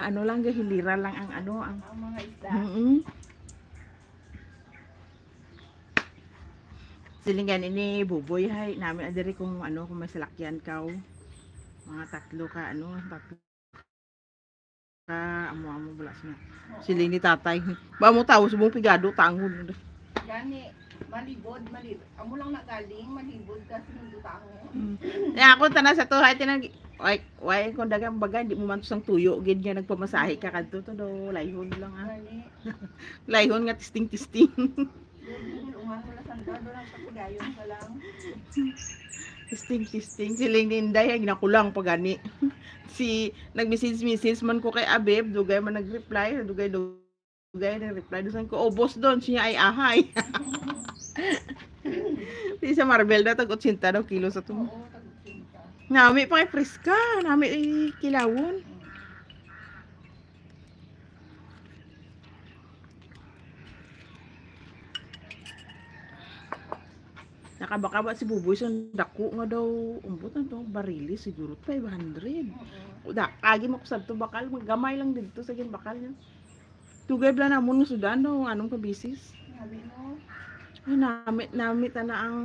ano lang, hilira lang ang ano, ang mga isda. Silingan ini buboy hay namin adiri kung ano kung may salakyan ka mga tatlo ka ano tatlo ka amo bala na siling ni tatay ba mo tawo subong pigado tangon gani malibod amo lang na galing malibod kasi nung tango ako tanan sa to hay tinang way kung dagang bagay di mo man sang tuyo gid nga nagpamasahe ka kadto to do layhon lang ah layhon nga testing testing siling ninday ay ginakulang pagani si nag-message man ko kay Abeb dugay man nag-reply dugay nag-reply doon ko boss doon siya ay ahay si sa Marvel na tag 80 daw kilo sa tumo nami pa kay friska nami kilawon nakabaka si Buboy so dako nga daw umbot na to barili siguro 500 da agi mo ko sabto bakal magamay lang dito sa gin bakal niya tugay bla na mo no sudan no anong kabisis sabi mo namit na ang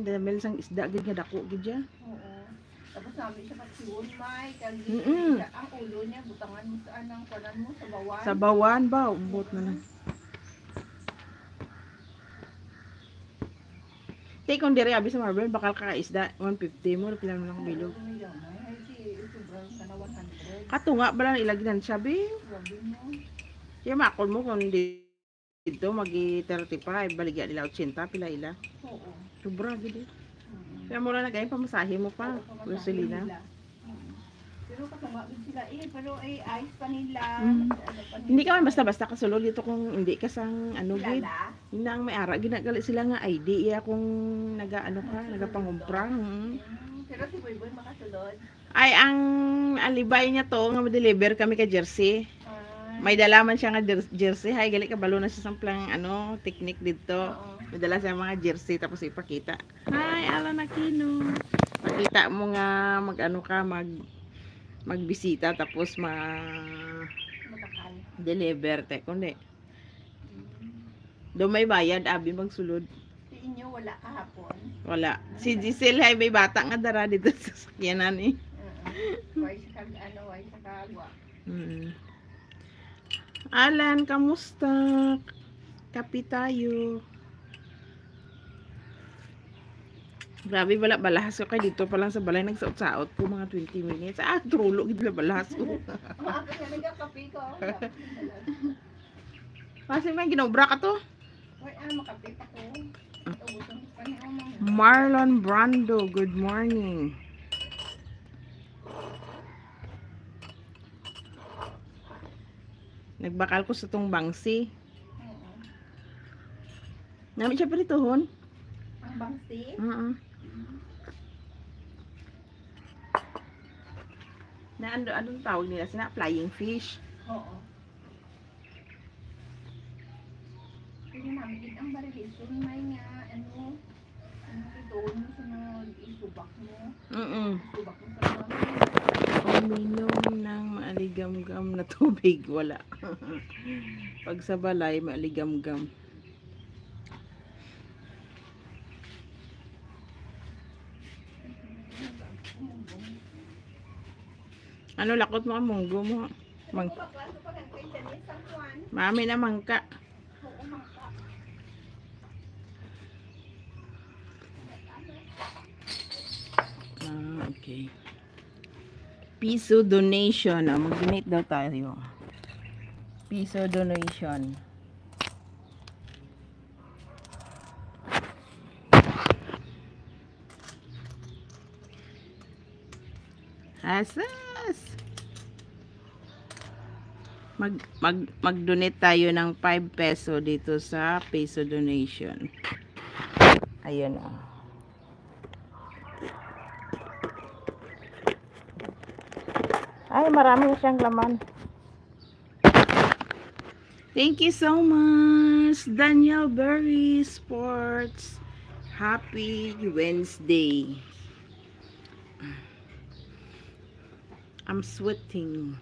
damel sang isda gid nga dako gid ya oo tapos sabi siya pasiyon may kali ang ulo niya butangan mo sa anang kanan mo sa bawan ba umbot na lang take on diri abi sa Marvel bakal kakaisda 150 mo pila mo lang bilog katunga ba lang ilagyan sabi kaya makol mo kung dito magi 35 baligya nila 80 pila ila oo sobra gid kaya mo na nagay pamasahe mo pa gasolina pero katunga sila pero ayos pa nila hindi ka man basta-basta kasulod dito kung hindi ka sang ano gid nang may ara ginagali sila nga ID iya kung nagaano ka nagapangumpra pero si Boyboy makasulod ay ang alibay niya to nga ma-deliver kami kay Jersey may dala man siya nga jersey hay gali kabalo na siya samplang ano technique dito may dala siya mga jersey tapos ipakita hi Alan Aquino pakita mo nga mag-ano ka magbisita tapos deliver te kundi do may bayad abi magsulod si inyo wala kahapon wala si Giselle hay may bata nga dara dito sa sakyanan eh way sa way sa kagwa Alan kamusta kapi tayo grabe wala balahas ko kay dito pa lang sa balay nagsaot-saot po mga 20 minutes trulo gid balahas ko kasi may ginobra ka to makape pa ko Marlon Brando good morning nagbakal ko sa tong bangsi namin siya pirituhon ang bangsi? na anong tawag nila sina flying fish oo kaya namin ang barilisyon may nga ano doon mo sa mga isubak mo isubak mo sa mga uminom ng maaligam-gam na tubig wala pag sa balay maaligam-gam ano lakot mo ang munggo mo mami na mangka okay piso donation mag-donate daw tayo piso donation asas mag-donate tayo ng 5 peso dito sa peso donation ayun ay marami na siyang laman thank you so much Daniel Berry Sports happy Wednesday I'm sweating